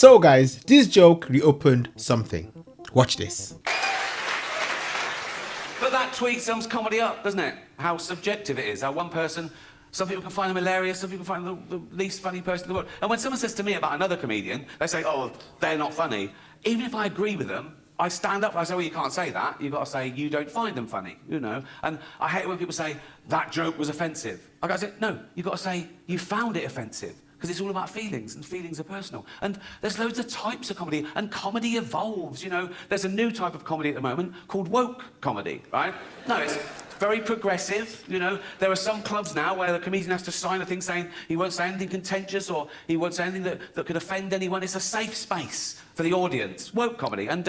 So guys, this joke reopened something. Watch this. But that tweet sums comedy up, doesn't it? How subjective it is. How one person, some people can find them hilarious, some people find them the least funny person in the world. And when someone says to me about another comedian, they say, oh, they're not funny. Even if I agree with them, I stand up and I say, well, you can't say that. You've got to say, you don't find them funny, you know? And I hate it when people say, that joke was offensive. I gotta say, no, you've got to say, you found it offensive. Because it's all about feelings, and feelings are personal. And there's loads of types of comedy, and comedy evolves, you know? There's a new type of comedy at the moment called woke comedy, right? No, it's very progressive, you know? There are some clubs now where the comedian has to sign a thing saying he won't say anything contentious or he won't say anything that could offend anyone. It's a safe space for the audience. Woke comedy. And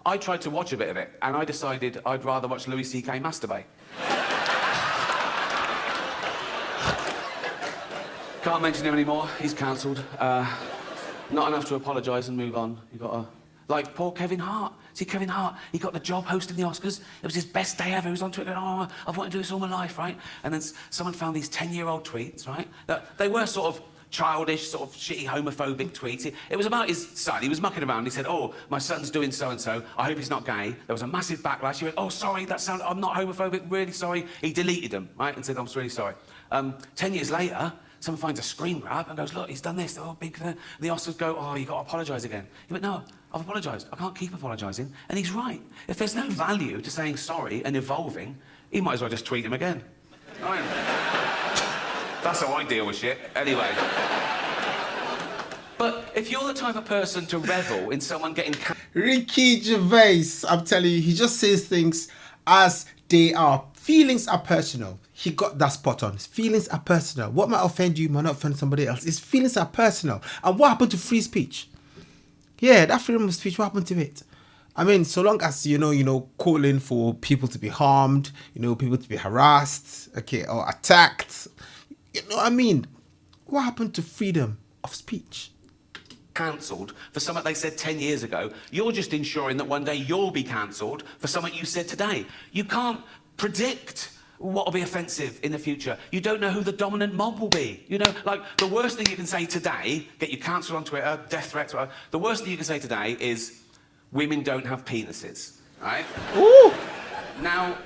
I tried to watch a bit of it, and I decided I'd rather watch Louis C.K. masturbate. Can't mention him anymore. He's cancelled. Not enough to apologise and move on. You got to... Like poor Kevin Hart. See, Kevin Hart, he got the job hosting the Oscars. It was his best day ever. He was on Twitter going, oh, I've wanted to do this all my life, right? And then someone found these 10-year-old tweets, right? That they were sort of childish, sort of shitty, homophobic tweets. It was about his son. He was mucking around. He said, oh, my son's doing so-and-so. I hope he's not gay. There was a massive backlash. He went, oh, sorry, I'm not homophobic. Really sorry. He deleted them, right? And said, I'm really sorry. 10 years later, someone finds a screen grab and goes, look, he's done this. Oh, big thing. The Oscars go, oh, you've got to apologise again. He went, no, I've apologised. I can't keep apologising. And he's right. If there's no value to saying sorry and evolving, he might as well just tweet him again. Right. That's how I deal with shit. Anyway. But if you're the type of person to revel in someone getting... Ricky Gervais, I'm telling you, he just says things as they are. Feelings are personal. He got that spot on. Feelings are personal. What might offend you might not offend somebody else. His feelings are personal. And what happened to free speech? Yeah, that freedom of speech, what happened to it? I mean, so long as, you know, calling for people to be harmed, people to be harassed, okay, or attacked, you know what I mean? What happened to freedom of speech? Cancelled for something they said 10 years ago. You're just ensuring that one day you'll be cancelled for something you said today. You can't predict what will be offensive in the future. You don't know who the dominant mob will be. You know, like the worst thing you can say today, get you cancelled on Twitter, death threats, whatever. The worst thing you can say today is women don't have penises, right? Ooh. Now,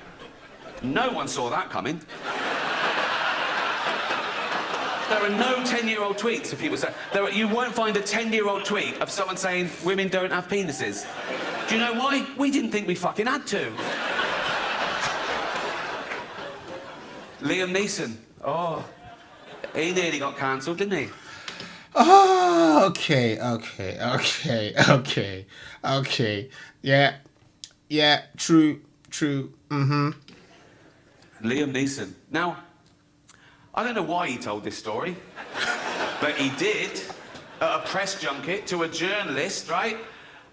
no one saw that coming. There are no 10-year-old tweets of people saying... You won't find a 10-year-old tweet of someone saying women don't have penises. Do you know why? We didn't think we fucking had to. Liam Neeson. Oh, he nearly got cancelled, didn't he? Oh, okay. Yeah, true. Mm-hmm. Liam Neeson. Now, I don't know why he told this story, but he did at a press junket to a journalist, right?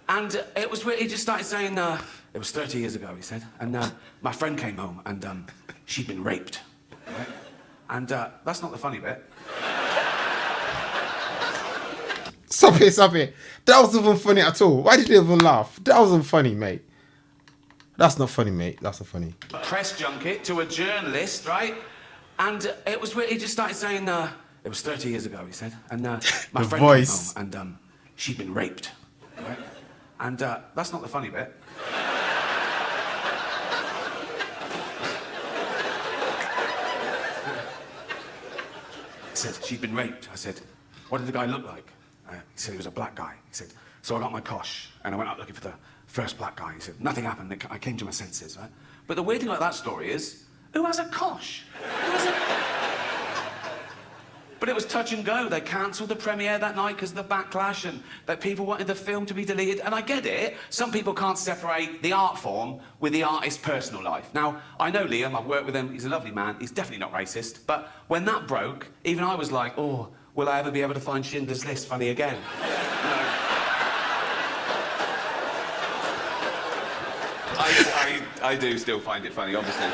And it was where he just started saying, it was 30 years ago, he said, and my friend came home and she'd been raped, right? And that's not the funny bit. Stop it. That wasn't even funny at all. Why did you even laugh? That wasn't funny, mate. That's not funny, mate. That's not funny. A press junket to a journalist, right? And it was where he just started saying, it was 30 years ago, he said, and my friend came home and she'd been raped, right? And that's not the funny bit. He said, she'd been raped. I said, what did the guy look like? He said he was a black guy. He said, so I got my cosh and I went out looking for the first black guy. He said, nothing happened. I came to my senses, right? But the weird thing about that story is, who has a cosh? But it was touch and go. They cancelled the premiere that night because of the backlash and that people wanted the film to be deleted. And I get it. Some people can't separate the art form with the artist's personal life. Now, I know Liam. I've worked with him. He's a lovely man. He's definitely not racist. But when that broke, even I was like, oh, will I ever be able to find Schindler's List funny again? I do still find it funny, obviously.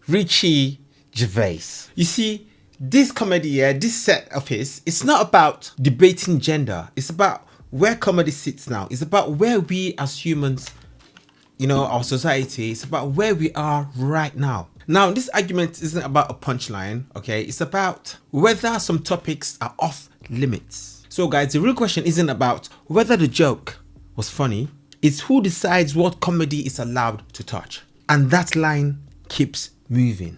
Ricky Gervais. You see, this comedy here, this set of his, it's not about debating gender. It's about where comedy sits now. It's about where we as humans, our society, it's about where we are right now. Now, this argument isn't about a punchline, okay? It's about whether some topics are off limits. So guys, the real question isn't about whether the joke was funny. It's who decides what comedy is allowed to touch. And that line keeps moving.